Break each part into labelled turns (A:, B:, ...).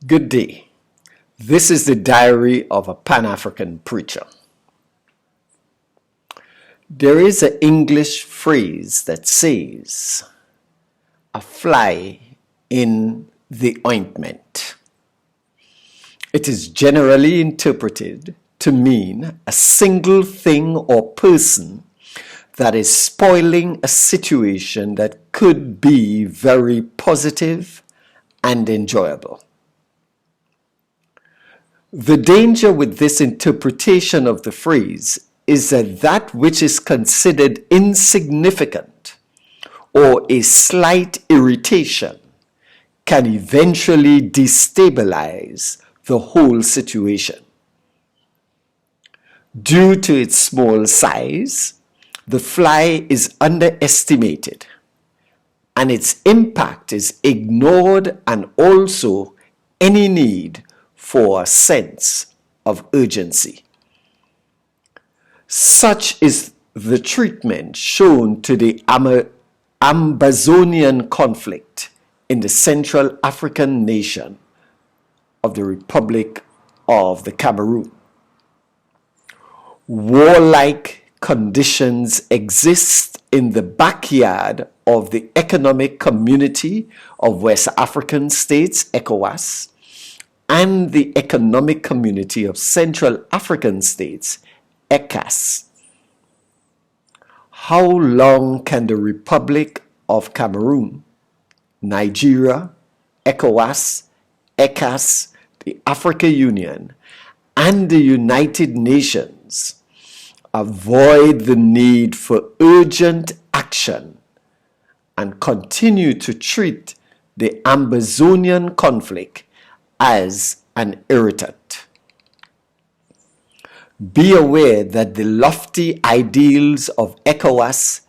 A: Good day. This is the diary of a Pan-African preacher. There is an English phrase that says, a fly in the ointment. It is generally interpreted to mean a single thing or person that is spoiling a situation that could be very positive and enjoyable. The danger with this interpretation of the phrase is that that which is considered insignificant or a slight irritation can eventually destabilize the whole situation. Due to its small size, the fly is underestimated and its impact is ignored, and also any need for a sense of urgency. Such is the treatment shown to the Amazonian conflict in the Central African nation of the Republic of the Cameroon. Warlike conditions exist in the backyard of the Economic Community of West African States, ECOWAS, and the Economic Community of Central African States, ECAS. How long can the Republic of Cameroon, Nigeria, ECOWAS, ECAS, the African Union, and the United Nations avoid the need for urgent action and continue to treat the Amazonian conflict as an irritant? Be aware that the lofty ideals of ECOWAS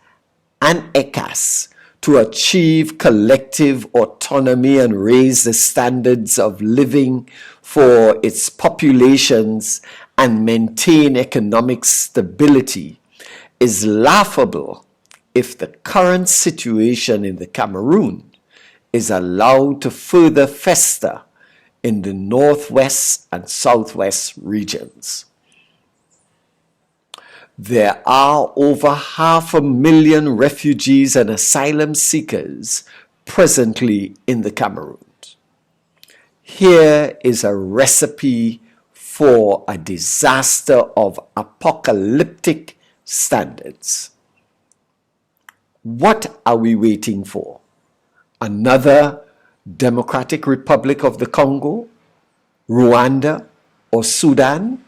A: and ECAS to achieve collective autonomy and raise the standards of living for its populations and maintain economic stability is laughable if the current situation in the Cameroon is allowed to further fester in the northwest and southwest regions. There are over 500,000 refugees and asylum seekers presently in the Cameroon. Here is a recipe for a disaster of apocalyptic standards. What are we waiting for? Another Democratic Republic of the Congo, Rwanda, or Sudan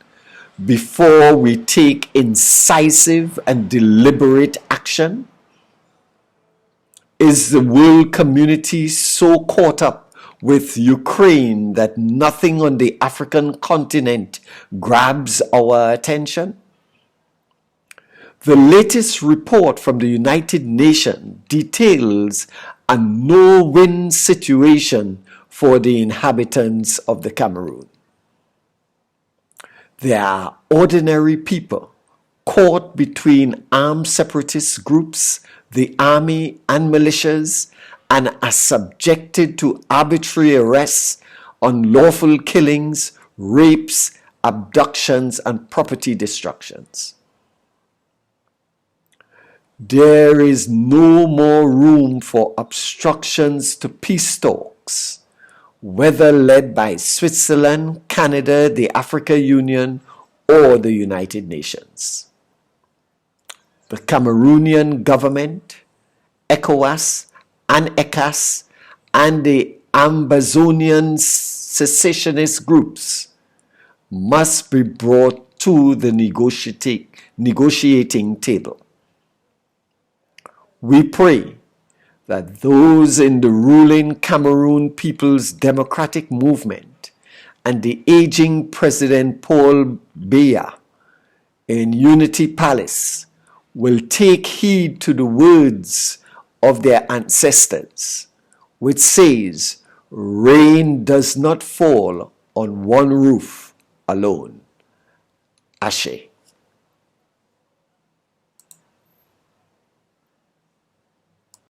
A: before we take incisive and deliberate action? Is the world community so caught up with Ukraine that nothing on the African continent grabs our attention? The latest report from the United Nations details a no-win situation for the inhabitants of the Cameroon. There are ordinary people caught between armed separatist groups, the army and militias, and are subjected to arbitrary arrests, unlawful killings, rapes, abductions, and property destructions. There is no more room for obstructions to peace talks, whether led by Switzerland, Canada, the African Union, or the United Nations. The Cameroonian government, ECOWAS and ECAS, and the Amazonian secessionist groups must be brought to the negotiating table. We pray that those in the ruling Cameroon People's Democratic Movement and the aging President Paul Biya in Unity Palace will take heed to the words of their ancestors, which says, rain does not fall on one roof alone. Ashe.